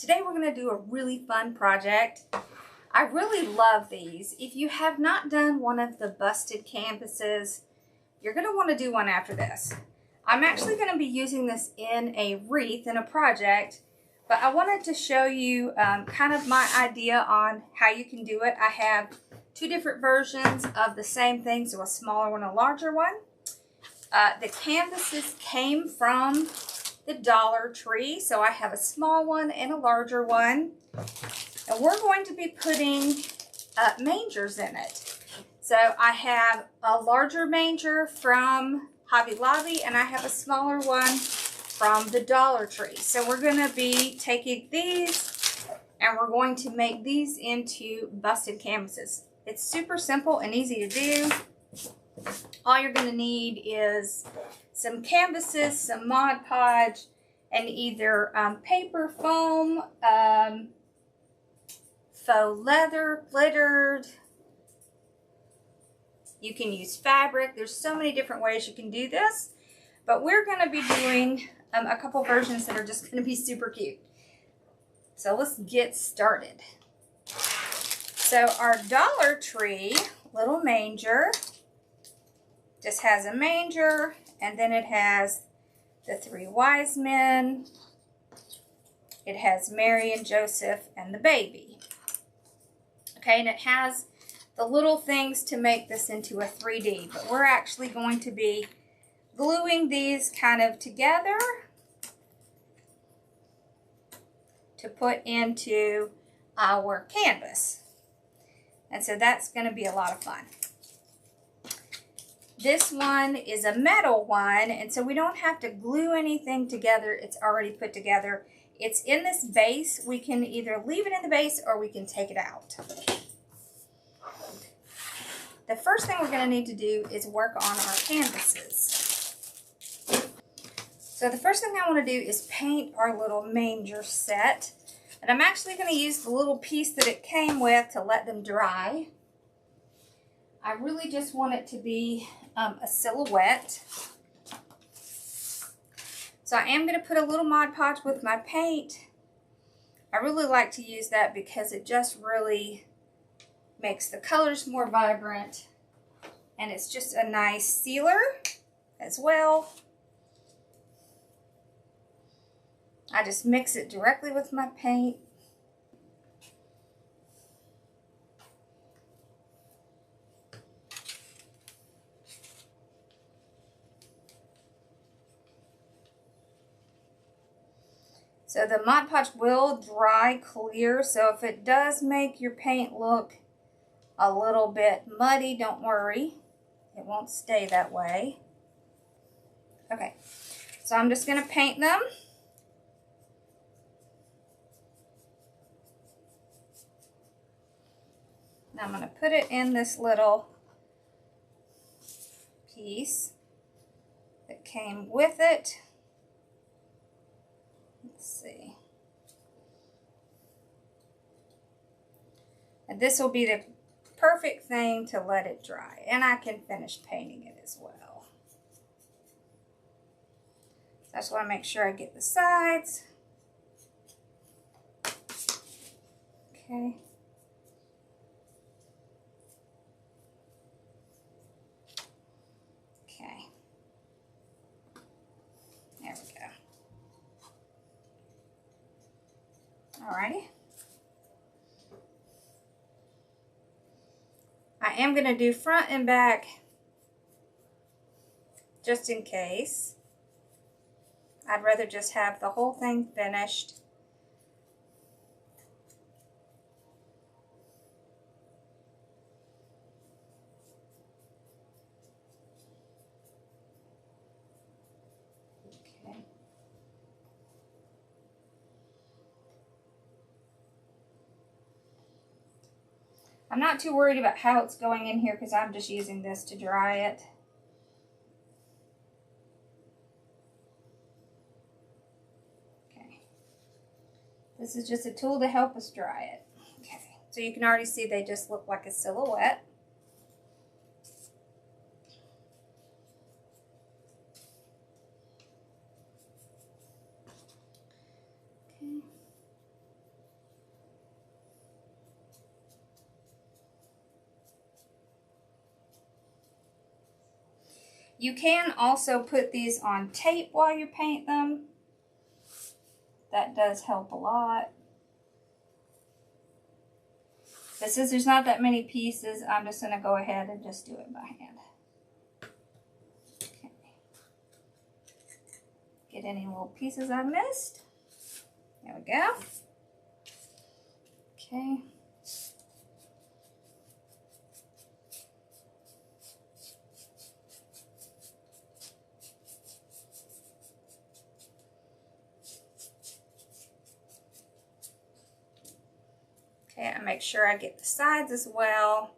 Today we're going to do a really fun project. I really love these. If you have not done one of the busted canvases, you're going to want to do one after this. I'm actually going to be using this in a wreath in a project, but I wanted to show you kind of my idea on how you can do it. I have two different versions of the same thing, so a smaller one, a larger one. The canvases came from the Dollar Tree, so I have a small one and a larger one. And we're going to be putting mangers in it. So I have a larger manger from Hobby Lobby, and I have a smaller one from the Dollar Tree. So we're going to be taking these, and we're going to make these into busted canvases. It's super simple and easy to do. All you're going to need is some canvases, some Mod Podge, and either paper, foam, faux leather, glittered. You can use fabric. There's so many different ways you can do this, but we're going to be doing a couple versions that are just going to be super cute. So let's get started. So our Dollar Tree little manger just has a manger, and then it has the three wise men. It has Mary and Joseph and the baby. Okay, and it has the little things to make this into a 3D, but we're actually going to be gluing these kind of together to put into our canvas. And so that's going to be a lot of fun. This one is a metal one, and so we don't have to glue anything together. It's already put together. It's in this base. We can either leave it in the base or we can take it out. The first thing we're going to need to do is work on our canvases. So the first thing I want to do is paint our little manger set. And I'm actually going to use the little piece that it came with to let them dry. I really just want it to be a silhouette. So I am going to put a little Mod Podge with my paint. I really like to use that because it just really makes the colors more vibrant, and it's just a nice sealer as well. I just mix it directly with my paint. So the Mod Podge will dry clear, so if it does make your paint look a little bit muddy, don't worry. It won't stay that way. Okay, so I'm just going to paint them. Now I'm going to put it in this little piece that came with it. Let's see. And this will be the perfect thing to let it dry. And I can finish painting it as well. So I just want to make sure I get the sides. Okay. Okay. There we go. Alrighty. I am going to do front and back just in case. I'd rather just have the whole thing finished. Okay. I'm not too worried about how it's going in here because I'm just using this to dry it. Okay. This is just a tool to help us dry it. Okay. So you can already see they just look like a silhouette. Okay. You can also put these on tape while you paint them. That does help a lot. But since there's not that many pieces, I'm just going to go ahead and just do it by hand. Okay. Get any little pieces I missed. There we go. Okay. Okay, I make sure I get the sides as well.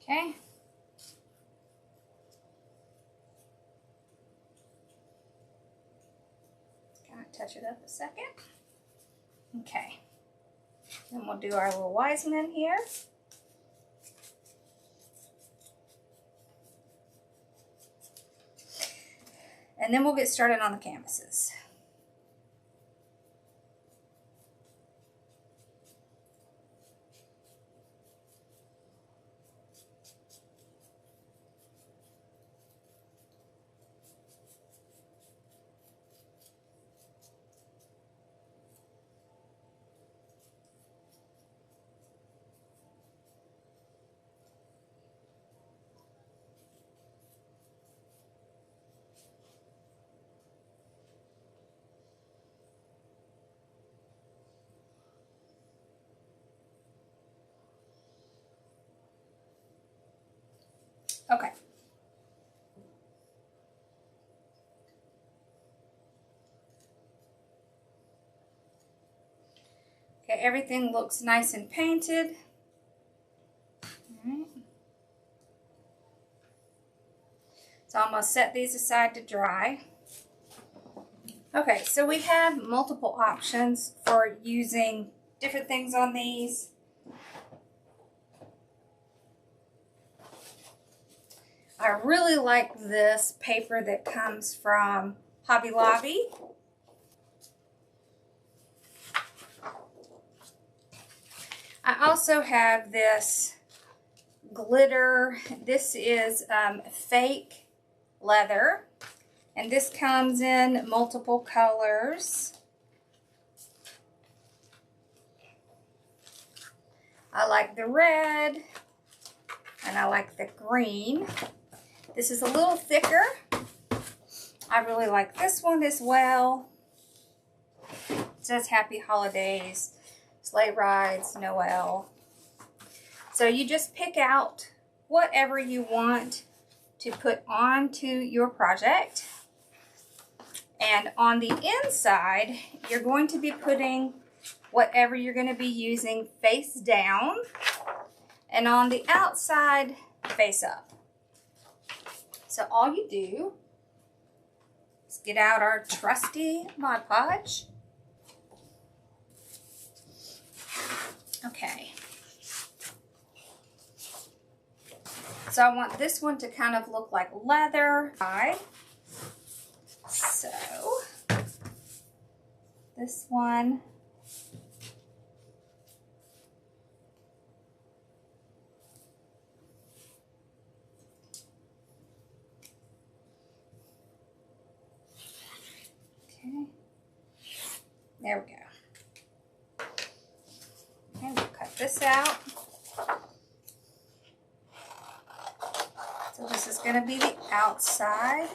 Okay. Kind of touch it up a second. Okay. Then we'll do our little wise men here. And then we'll get started on the canvases. Okay. Okay, everything looks nice and painted. All right. So I'm going to set these aside to dry. Okay, so we have multiple options for using different things on these. I really like this paper that comes from Hobby Lobby. I also have this glitter. This is fake leather, and this comes in multiple colors. I like the red, and I like the green. This is a little thicker. I really like this one as well. It says Happy Holidays, Sleigh Rides, Noel. So you just pick out whatever you want to put onto your project. And on the inside, you're going to be putting whatever you're going to be using face down. And on the outside, face up. So all you do is get out our trusty Mod Podge. Okay. So I want this one to kind of look like leather. So this one. Okay. There we go. Okay, we'll cut this out. So this is going to be the outside.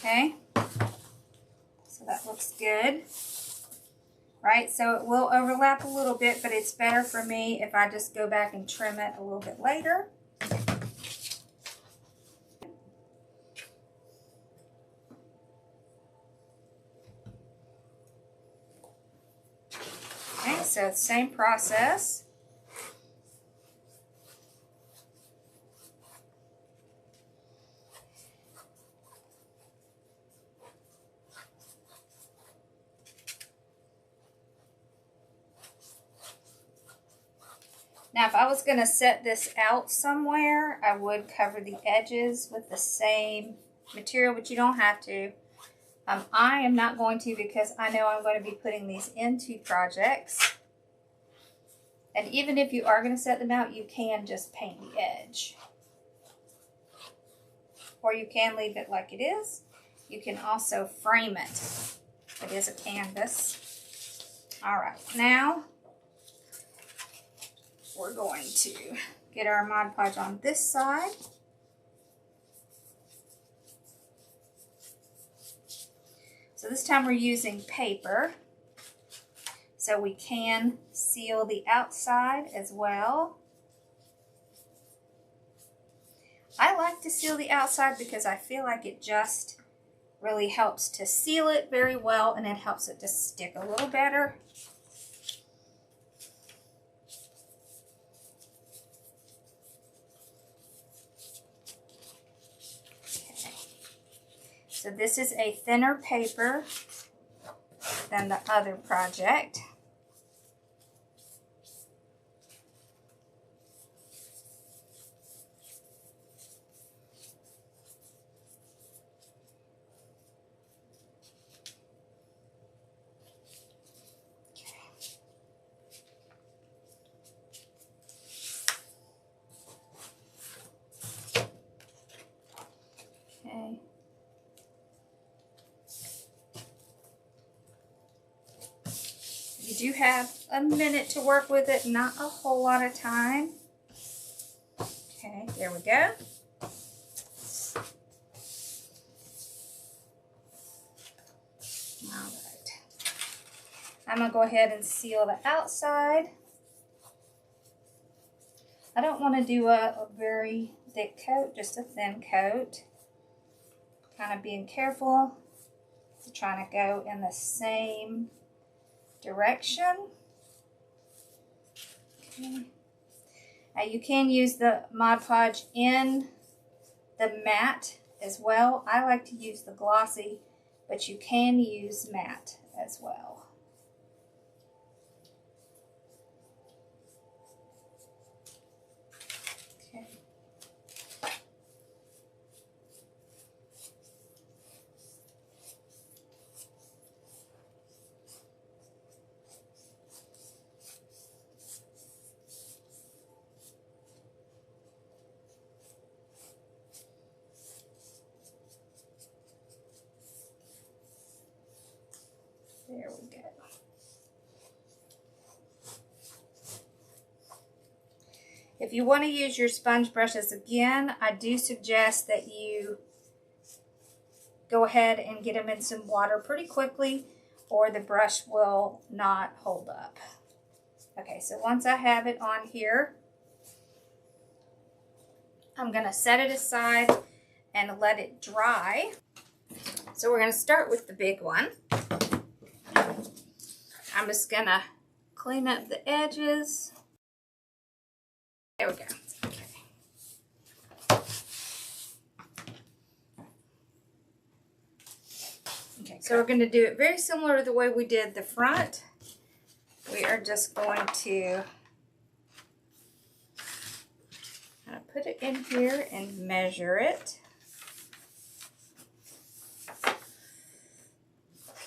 Okay, so that looks good. Right, so it will overlap a little bit, but it's better for me if I just go back and trim it a little bit later. Okay, so same process. Now, if I was going to set this out somewhere, I would cover the edges with the same material, but you don't have to. I am not going to because I know I'm going to be putting these into projects. And even if you are going to set them out, you can just paint the edge. Or you can leave it like it is. You can also frame it. It is a canvas. All right, now we're going to get our Mod Podge on this side. So this time we're using paper, so we can seal the outside as well. I like to seal the outside because I feel like it just really helps to seal it very well, and it helps it to stick a little better. So this is a thinner paper than the other project. Okay. You do have a minute to work with it, not a whole lot of time. Okay, there we go. All right. I'm going to go ahead and seal the outside. I don't want to do a very thick coat, just a thin coat. Kind of being careful, trying to go in the same direction. Okay. Now you can use the Mod Podge in the matte as well. I like to use the glossy, but you can use matte as well. Okay. There we go. If you want to use your sponge brushes again, I do suggest that you go ahead and get them in some water pretty quickly, or the brush will not hold up. Okay, so once I have it on here, I'm going to set it aside and let it dry. So we're going to start with the big one. I'm just going to clean up the edges. There we go. Okay, so we're going to do it very similar to the way we did the front. We are just going to put it in here and measure it.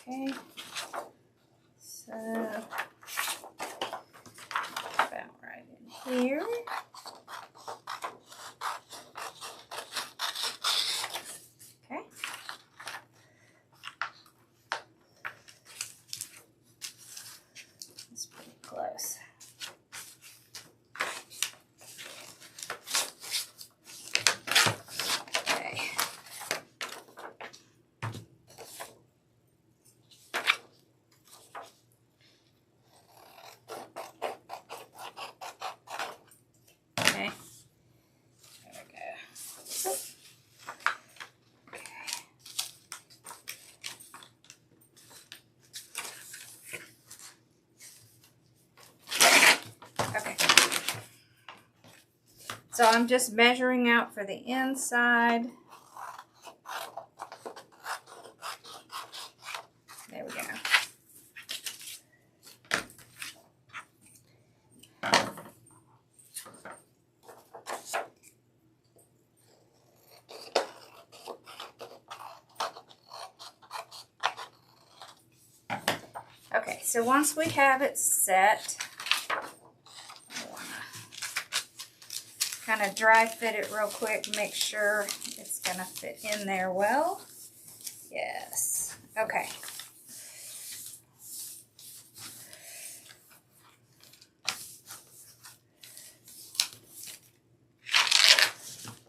Okay, so about right in here. Okay. That's pretty close. So I'm just measuring out for the inside. There we go. Okay, so once we have it set, kind of dry fit it real quick, make sure it's gonna fit in there well. Yes, okay.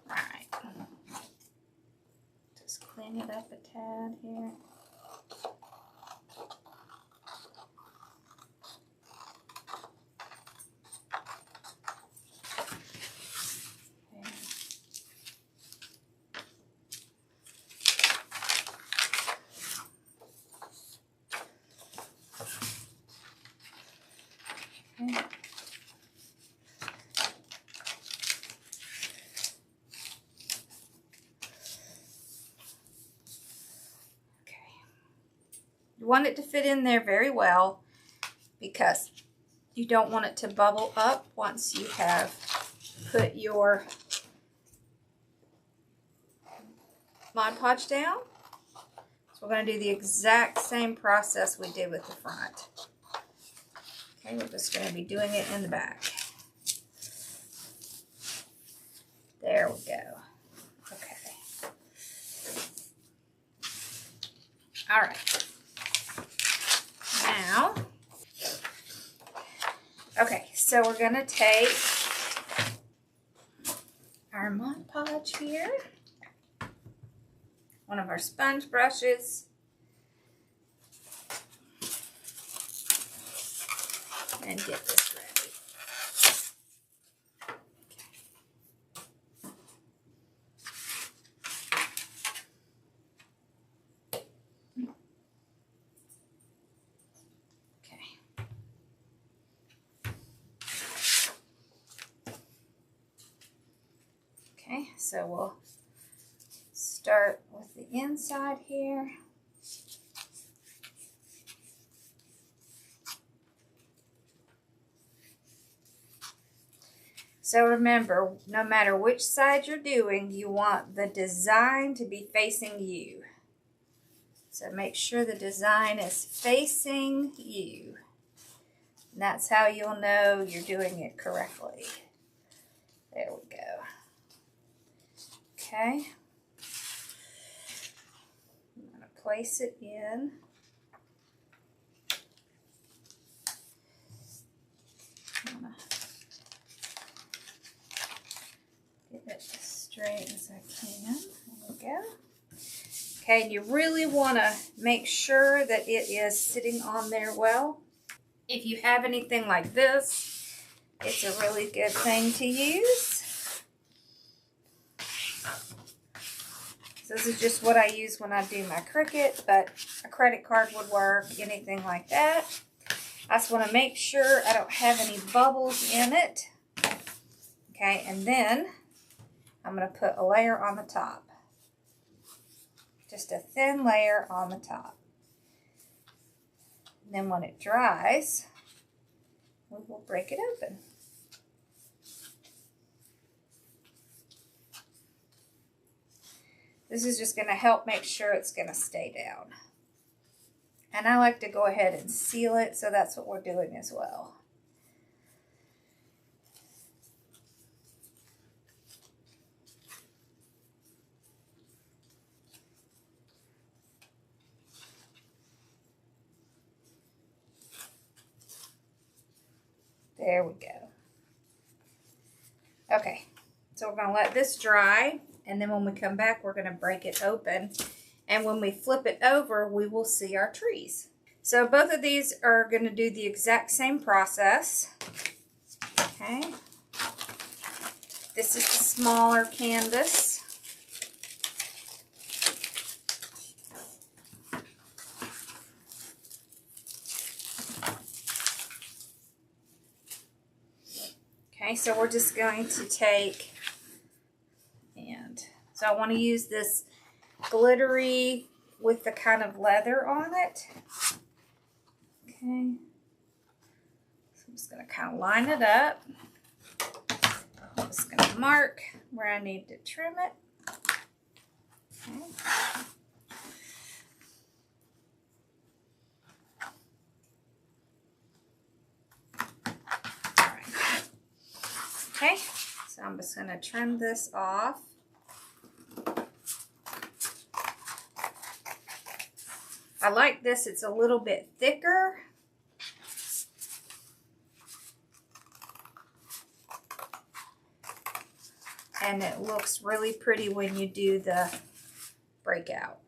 All right, just clean it up a tad here. You want it to fit in there very well because you don't want it to bubble up once you have put your Mod Podge down. So we're going to do the exact same process we did with the front. Okay, we're just going to be doing it in the back. There we go. Okay. All right. Now, okay, so we're going to take our Mod Podge here, one of our sponge brushes, and get this ready. Okay, so we'll start with the inside here. So remember, no matter which side you're doing, you want the design to be facing you. So make sure the design is facing you. And that's how you'll know you're doing it correctly. There we go. Okay. I'm going to place it in. I'm going to get it as straight as I can. There we go. Okay, and you really want to make sure that it is sitting on there well. If you have anything like this, it's a really good thing to use. So this is just what I use when I do my Cricut, but a credit card would work, anything like that. I just want to make sure I don't have any bubbles in it. Okay, and then I'm going to put a layer on the top. Just a thin layer on the top. And then when it dries, we will break it open. This is just going to help make sure it's going to stay down. And I like to go ahead and seal it, so that's what we're doing as well. There we go. Okay, so we're going to let this dry. And then when we come back, we're going to break it open. And when we flip it over, we will see our trees. So both of these are going to do the exact same process. Okay. This is the smaller canvas. Okay, so we're just going to take So I want to use this glittery with the kind of leather on it. Okay. So I'm just going to kind of line it up. I'm just going to mark where I need to trim it. Okay. Okay, so I'm just going to trim this off. I like this, it's a little bit thicker. And it looks really pretty when you do the breakout.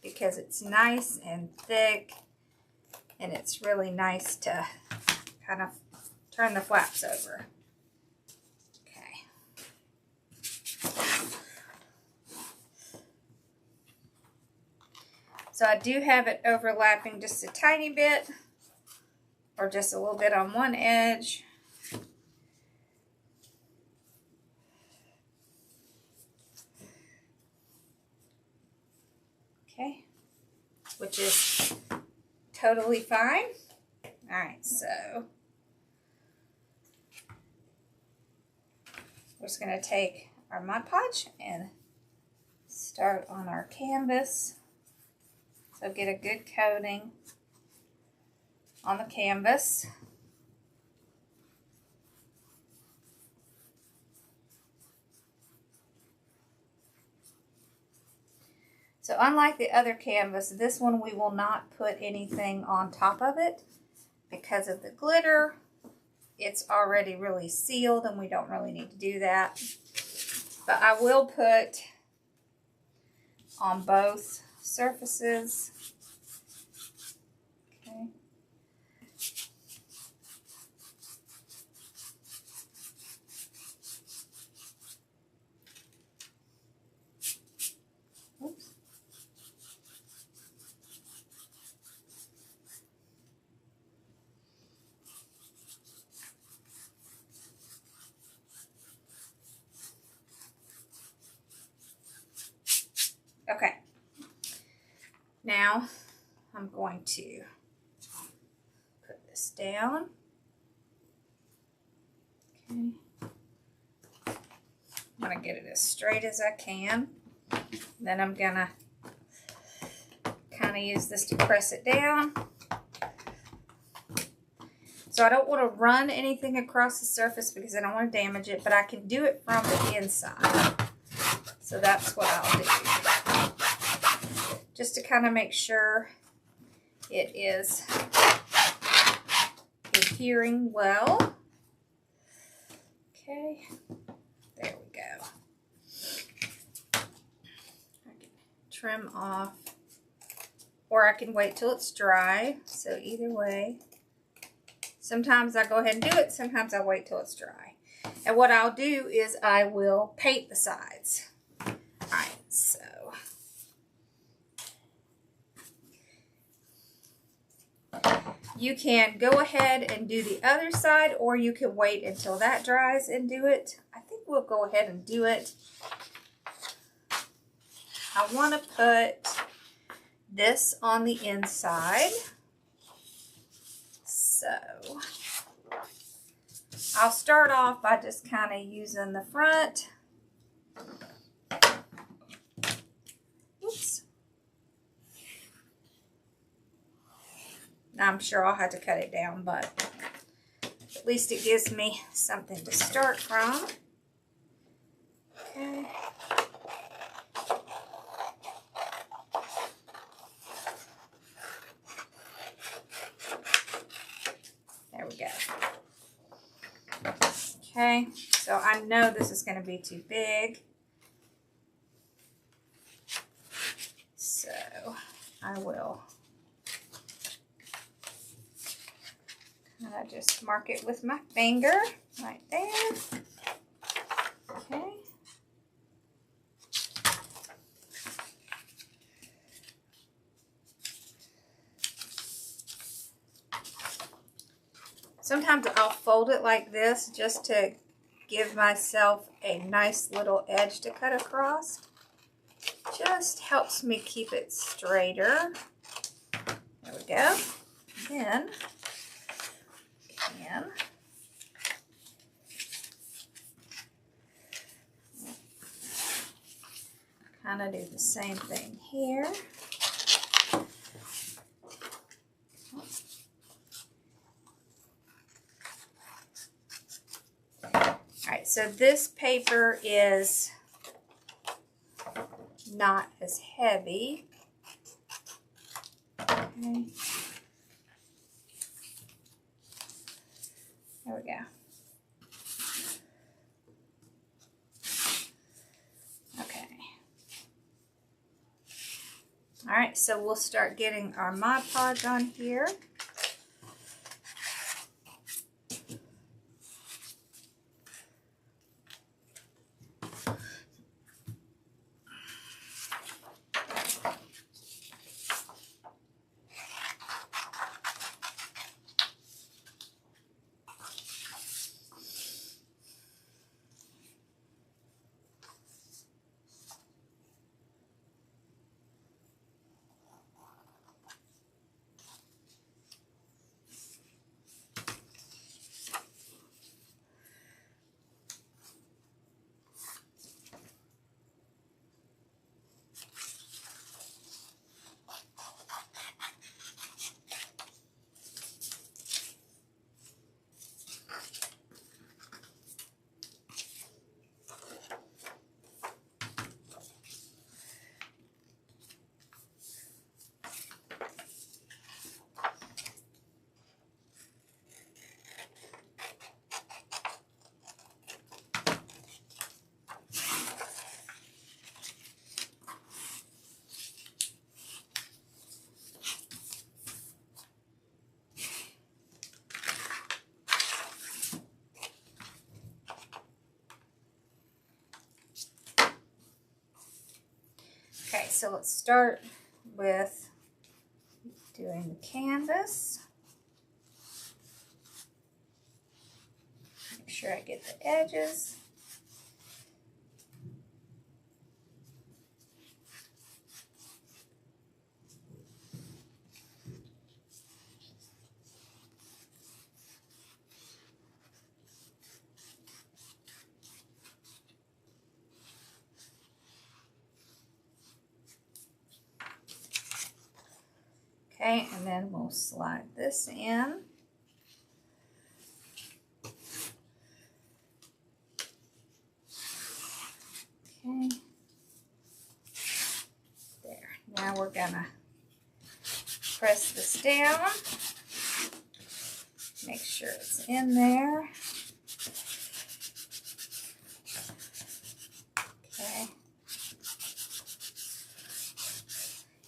Because it's nice and thick. And it's really nice to kind of turn the flaps over. So I do have it overlapping just a tiny bit, or just a little bit on one edge. Okay, which is totally fine. All right, so we're just going to take our Mod Podge and start on our canvas. So get a good coating on the canvas. So unlike the other canvas, this one we will not put anything on top of it because of the glitter. It's already really sealed and we don't really need to do that. But I will put on both surfaces. Okay. Oops. Okay. Now, I'm going to put this down. Okay. I'm going to get it as straight as I can. Then I'm going to kind of use this to press it down. So I don't want to run anything across the surface because I don't want to damage it, but I can do it from the inside. So that's what I'll do. Just to kind of make sure it is adhering well. Okay, there we go. I can trim off, or I can wait till it's dry. So either way, sometimes I go ahead and do it, sometimes I wait till it's dry. And what I'll do is I will paint the sides. All right, so you can go ahead and do the other side, or you can wait until that dries and do it. I think we'll go ahead and do it. I want to put this on the inside. So I'll start off by just kind of using the front. Oops. I'm sure I'll have to cut it down, but at least it gives me something to start from. Okay. There we go. Okay, so I know this is going to be too big. So I will kind of just mark it with my finger right there. Okay. Sometimes I'll fold it like this just to give myself a nice little edge to cut across. Just helps me keep it straighter. There we go. Then, again, kind of do the same thing here. Alright, so this paper is not as heavy. Okay. There we go. Okay. Alright, so we'll start getting our Mod Podge on here. Okay, so let's start with doing the canvas. Make sure I get the edges. Okay, and then we'll slide this in. Okay. There. Now we're gonna press this down. Make sure it's in there. Okay.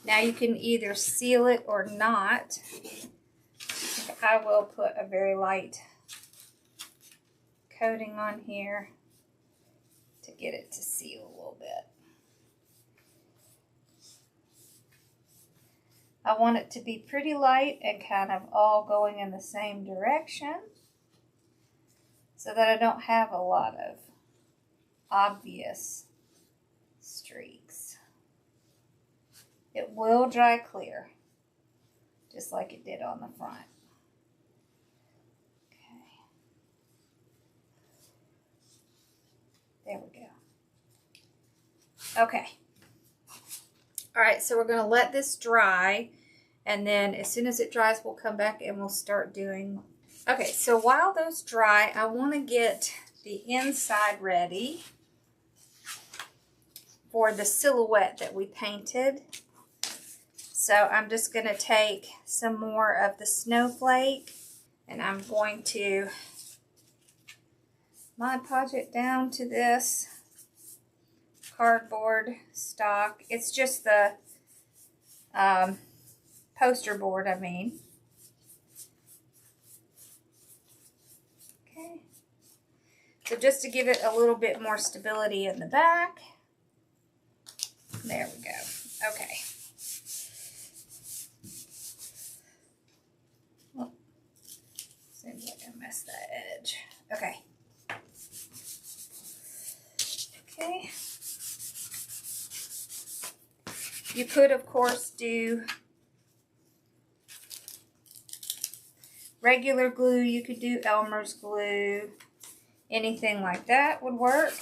Now you can either seal it or not. I will put a very light coating on here to get it to seal a little bit. I want it to be pretty light and kind of all going in the same direction so that I don't have a lot of obvious streaks. It will dry clear, just like it did on the front. Okay. There we go. Okay. All right, so we're going to let this dry, and then as soon as it dries, we'll come back and we'll start doing. Okay, so while those dry, I want to get the inside ready for the silhouette that we painted. So I'm just going to take some more of the snowflake, and I'm going to Mod Podge it down to this cardboard stock. It's just the poster board, I mean. Okay. So just to give it a little bit more stability in the back. There we go. Okay. Seems like I messed that edge. Okay. could, of course, do regular glue. You could do Elmer's glue. Anything like that would work.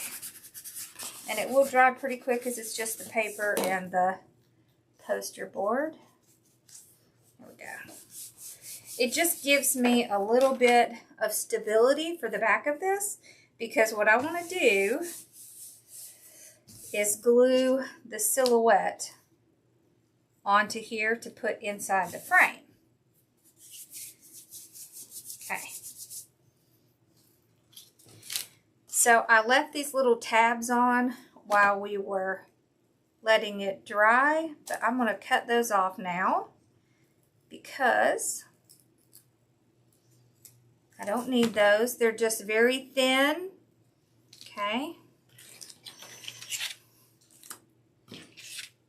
And it will dry pretty quick because it's just the paper and the poster board. There we go. It just gives me a little bit of stability for the back of this, because what I want to do is glue the silhouette onto here to put inside the frame. Okay. So I left these little tabs on while we were letting it dry, but I'm going to cut those off now because I don't need those. They're just very thin. Okay.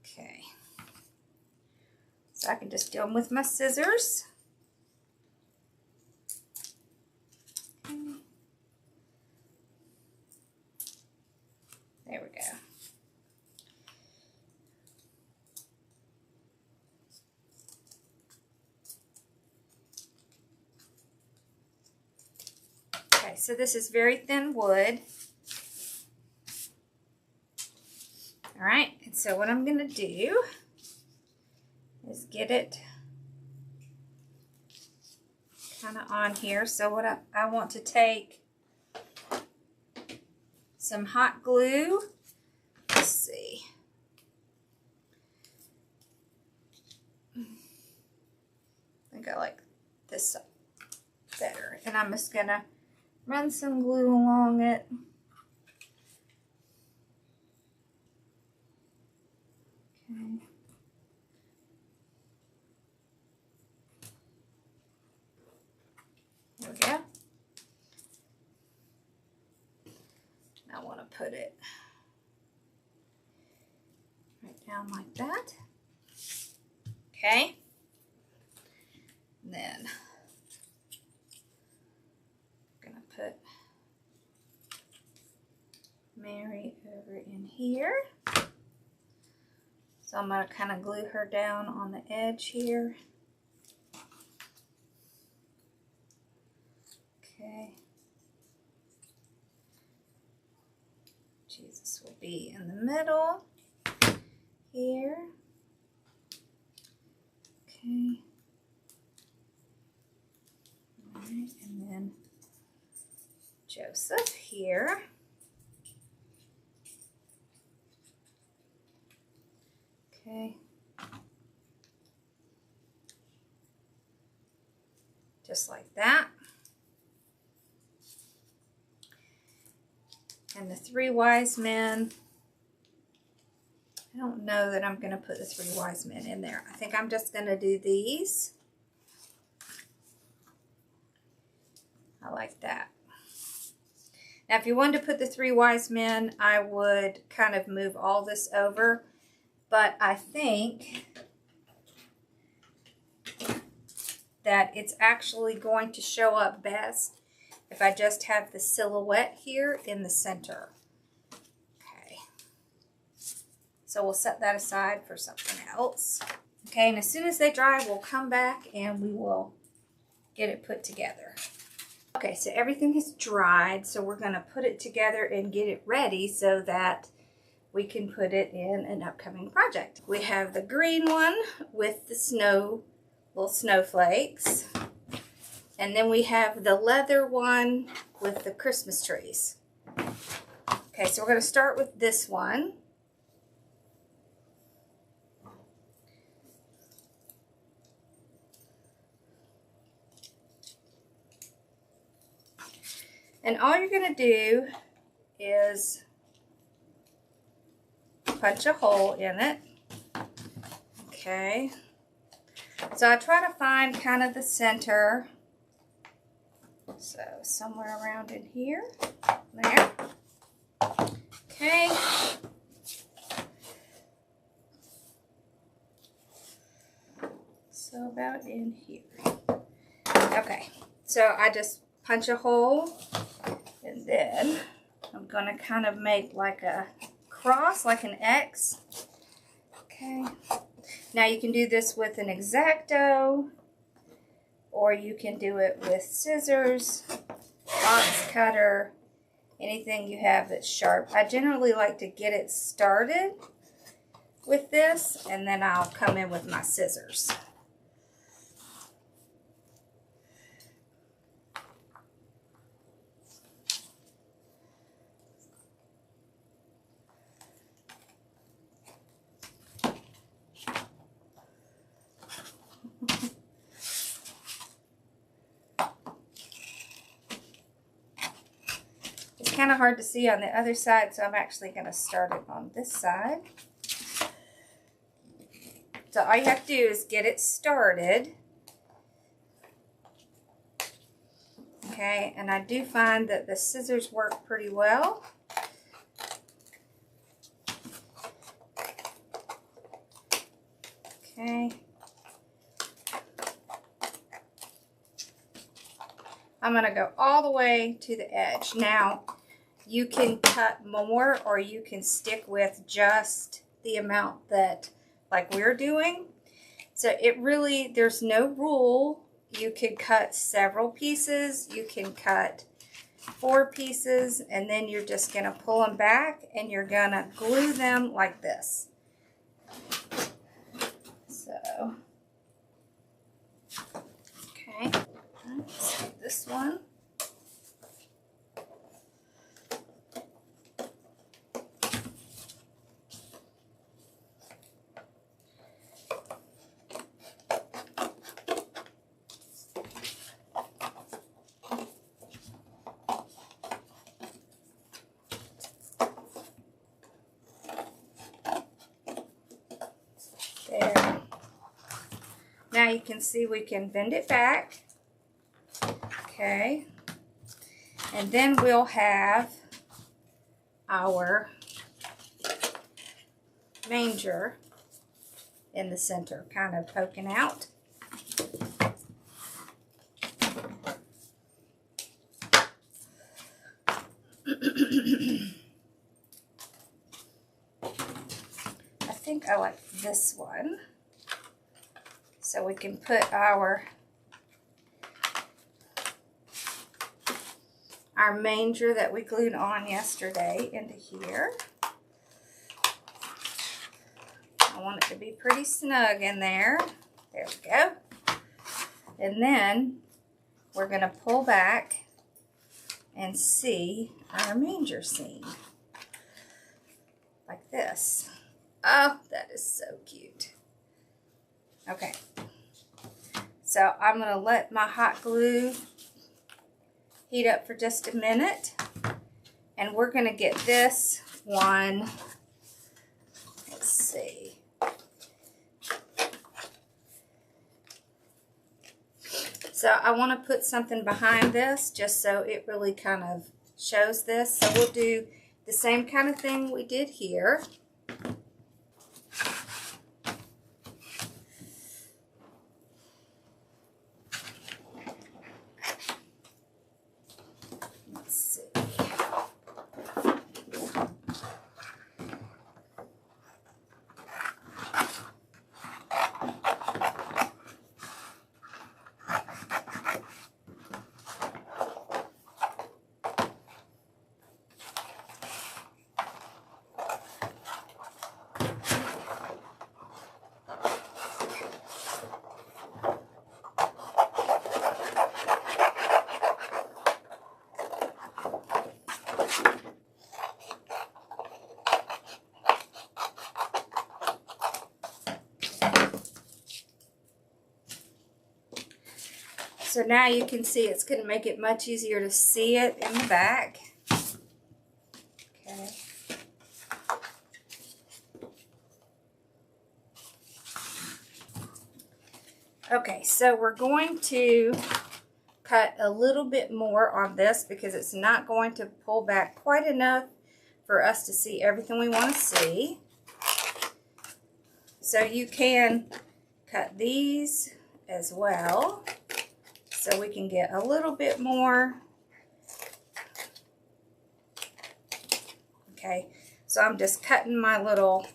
Okay. So I can just do them with my scissors. Okay. There we go. Okay, so this is very thin wood. All right, and so what I'm going to do is get it kind of on here. So what I want to take some hot glue. Let's see. I think I like this better. And I'm just going to run some glue along it. Okay. There we go. I want to put it right down like that. Okay. And then I'm going to put Mary over in here. So I'm going to kind of glue her down on the edge here. Okay. Jesus will be in the middle here. Okay. All right, and then Joseph here. Okay. Just like that. And the three wise men, I don't know that I'm going to put the three wise men in there. I think I'm just going to do these. I like that. Now, if you wanted to put the three wise men, I would kind of move all this over. But I think that it's actually going to show up best if I just have the silhouette here in the center. Okay. So we'll set that aside for something else. Okay, and as soon as they dry, we'll come back and we will get it put together. Okay, so everything has dried, so we're going to put it together and get it ready so that we can put it in an upcoming project. We have the green one with the little snowflakes. And then we have the leather one with the Christmas trees. Okay, so we're going to start with this one. And all you're going to do is punch a hole in it. Okay. So I try to find kind of the center. So somewhere around in here. There. Okay. So about in here. Okay. So I just punch a hole. And then I'm going to kind of make like a cross, like an X. Okay. Now you can do this with an X-Acto, or you can do it with scissors, box cutter, anything you have that's sharp. I generally like to get it started with this, and then I'll come in with my scissors. It's kind of hard to see on the other side, so I'm actually going to start it on this side. So all you have to do is get it started. Okay, and I do find that the scissors work pretty well. Okay. I'm going to go all the way to the edge. Now, you can cut more, or you can stick with just the amount that, like we're doing. So it really, there's no rule. You could cut several pieces. You can cut 4 pieces, and then you're just going to pull them back, and you're going to glue them like this. So, okay. Let's do this one. There. Now you can see we can bend it back. Okay. And then we'll have our manger in the center, kind of poking out. I think I like this one. So we can put our manger that we glued on yesterday into here. I want it to be pretty snug in there. There we go. And then we're going to pull back and see our manger scene. Like this. Oh, that is so cute. Okay. So I'm going to let my hot glue heat up for just a minute, and we're going to get this one, let's see, so I want to put something behind this just so it really kind of shows this. So we'll do the same kind of thing we did here. So now you can see it's going to make it much easier to see it in the back. Okay. Okay, so we're going to cut a little bit more on this because it's not going to pull back quite enough for us to see everything we want to see. So you can cut these as well, so we can get a little bit more. Okay, so I'm just cutting my little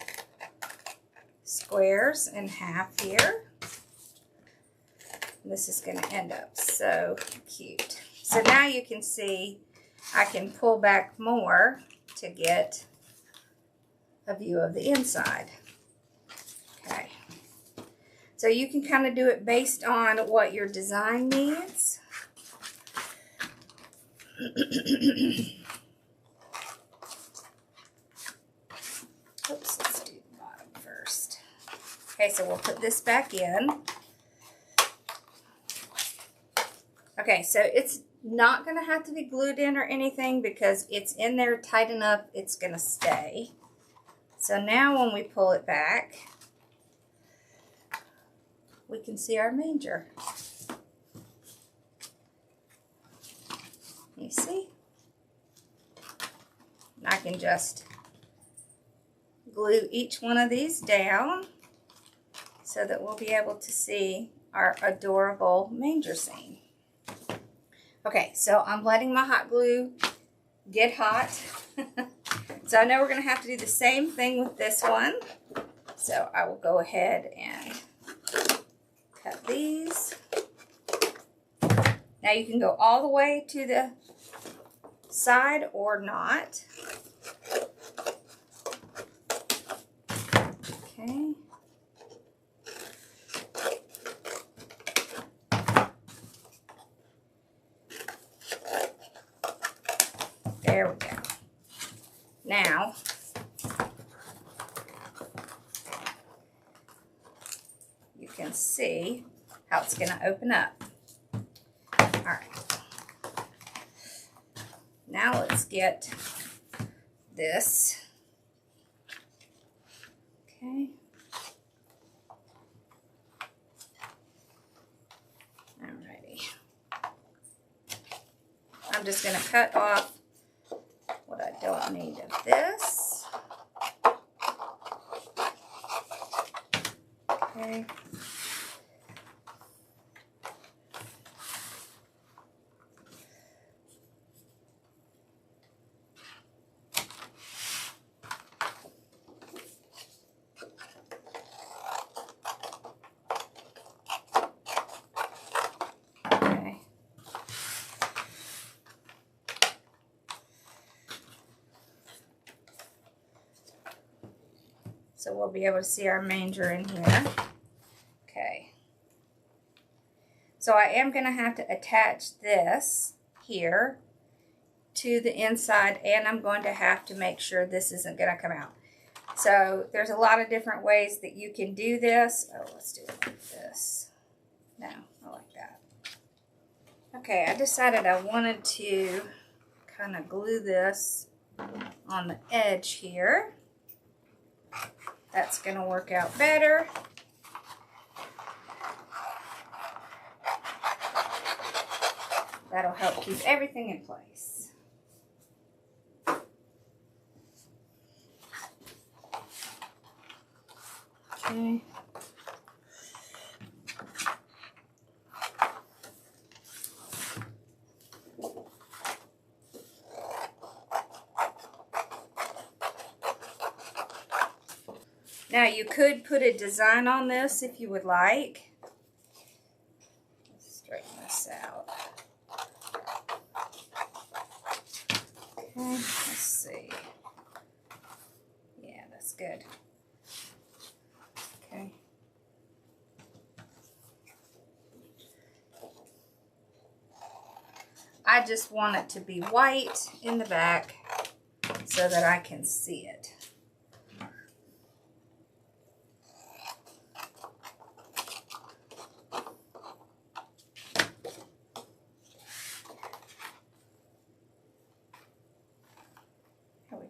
squares in half here. This is going to end up so cute. So now you can see I can pull back more to get a view of the inside. Okay. So you can kind of do it based on what your design needs. Oops, let's do the bottom first. Okay, so we'll put this back in. Okay, so it's not going to have to be glued in or anything because it's in there tight enough, it's going to stay. So now when we pull it back, we can see our manger. You see? And I can just glue each one of these down so that we'll be able to see our adorable manger scene. Okay, so I'm letting my hot glue get hot. So I know we're going to have to do the same thing with this one. So I will go ahead and cut these. Now you can go all the way to the side or not. Okay. There we go. Now, you can see how it's going to open up. All right. Now let's get this. Okay. Alrighty. I'm just going to cut off what I don't need of this. Okay. So we'll be able to see our manger in here. Okay. So I am going to have to attach this here to the inside, and I'm going to have to make sure this isn't going to come out. So there's a lot of different ways that you can do this. Oh, let's do it like this. No, I like that. Okay, I decided I wanted to kind of glue this on the edge here. That's going to work out better. That'll help keep everything in place. Okay. Now you could put a design on this if you would like. Let's straighten this out. Okay, let's see. Yeah, that's good. Okay. I just want it to be white in the back so that I can see it.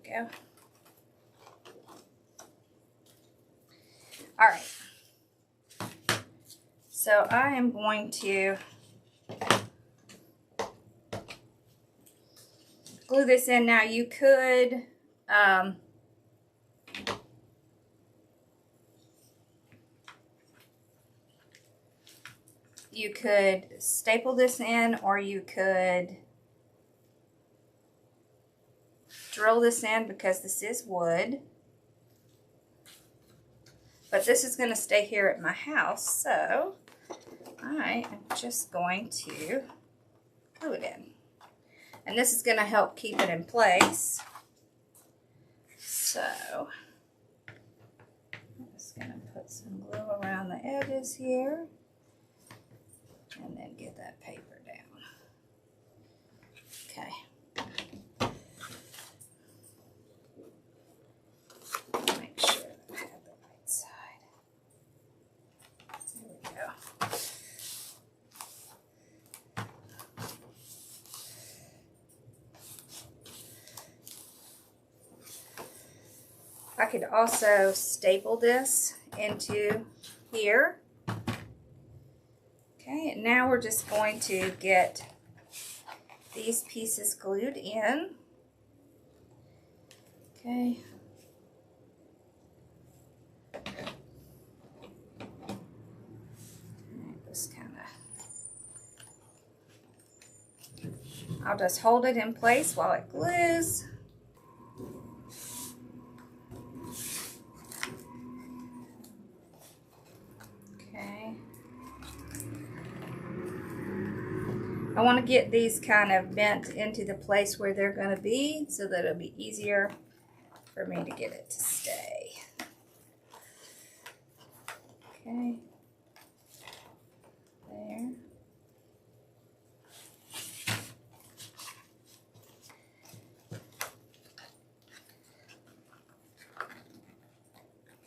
Go. All right. So I am going to glue this in. Now you could staple this in, or you could drill this in because this is wood. but this is going to stay here at my house, so I am just going to glue it in. And this is going to help keep it in place. So I'm just going to put some glue around the edges here and then get that paper down. Okay. Make sure that I have the right side. There we go. I could also staple this into here. Okay, and now we're just going to get these pieces glued in. Okay. Just kind of, I'll just hold it in place while it glues. I want to get these kind of bent into the place where they're going to be so that it'll be easier for me to get it to stay. Okay. There.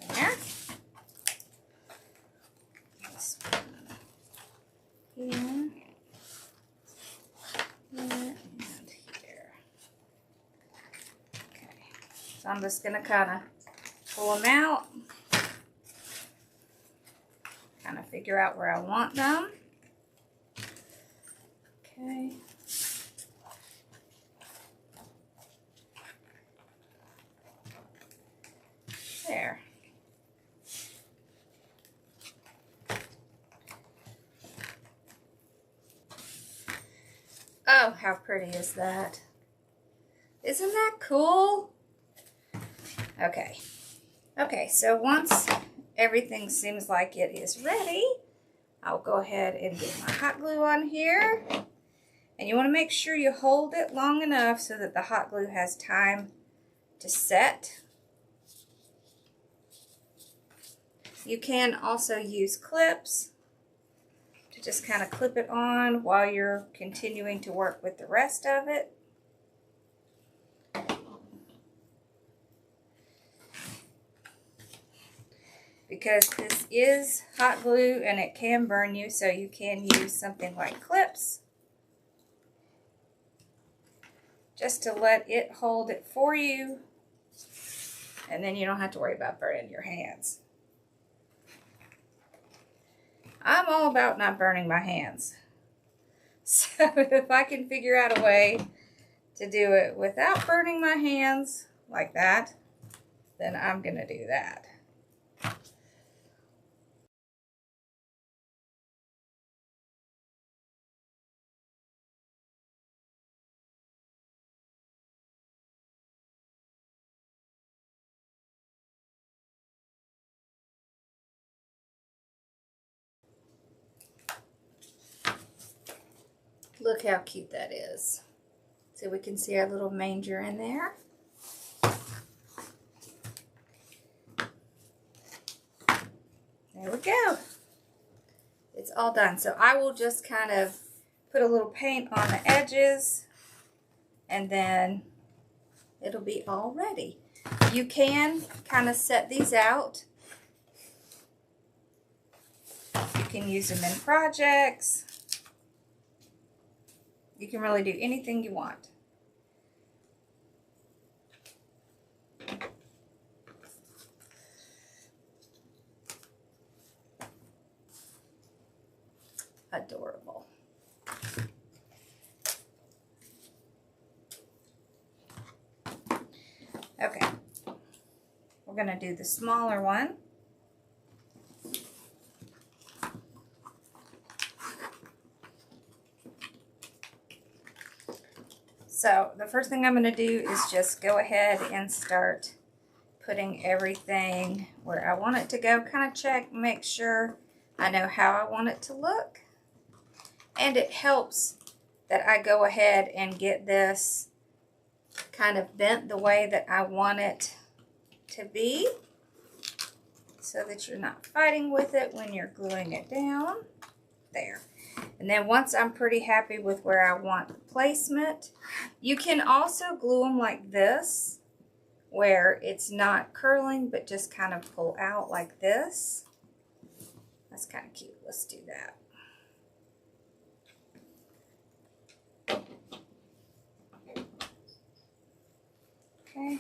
There. This one here. So I'm just going to kind of pull them out, kind of figure out where I want them. Okay. There. Oh, how pretty is that? Isn't that cool? Okay. Okay, so once everything seems like it is ready, I'll go ahead and get my hot glue on here. And you want to make sure you hold it long enough so that the hot glue has time to set. You can also use clips to just kind of clip it on while you're continuing to work with the rest of it. Because this is hot glue and it can burn you, so you can use something like clips just to let it hold it for you, and then you don't have to worry about burning your hands. I'm all about not burning my hands. So if I can figure out a way to do it without burning my hands like that, then I'm going to do that. Look how cute that is. So we can see our little manger in there. There we go. It's all done. So I will just kind of put a little paint on the edges and then it'll be all ready. You can kind of set these out. You can use them in projects. You can really do anything you want. Adorable. Okay, we're going to do the smaller one. So the first thing I'm going to do is just go ahead and start putting everything where I want it to go. Kind of check, make sure I know how I want it to look. And it helps that I go ahead and get this kind of bent the way that I want it to be, so that you're not fighting with it when you're gluing it down. There. And then once I'm pretty happy with where I want the placement, you can also glue them like this, where it's not curling, but just kind of pull out like this. That's kind of cute. Let's do that. Okay.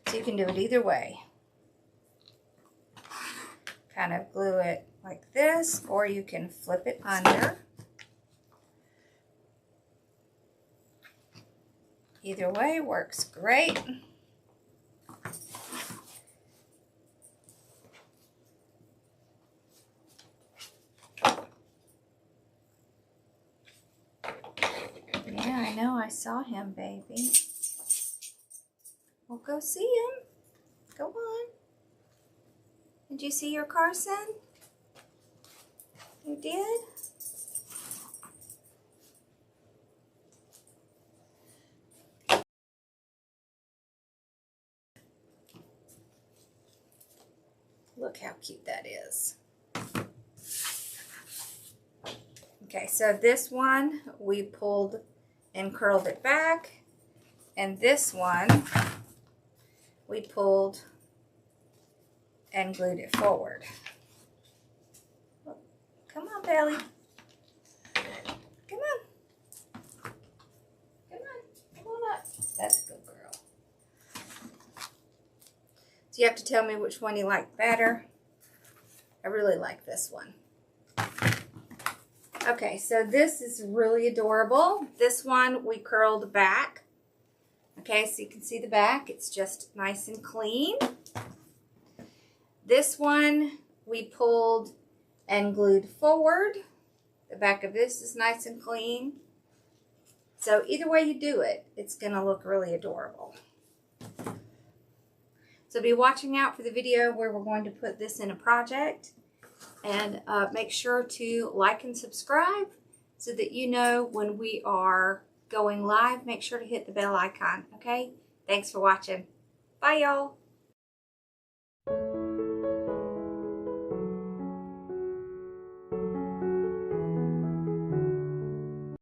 So you can do it either way. Kind of glue it like this, or you can flip it under. Either way works great. Yeah, I know, I saw him, baby. Well, go see him. Go on. Did you see your Carson? You did? Look how cute that is. Okay, so this one we pulled and curled it back, and this one we pulled and glued it forward. Come on, Belly. Come on. Come on up. That's a good girl. So you have to tell me which one you like better. I really like this one. Okay, so this is really adorable. This one we curled back. Okay, so you can see the back. It's just nice and clean. This one we pulled and glued forward. The back of this is nice and clean. So either way you do it, it's going to look really adorable. So be watching out for the video where we're going to put this in a project. And make sure to like and subscribe so that you know when we are going live. Make sure to hit the bell icon, okay? Thanks for watching. Bye, y'all.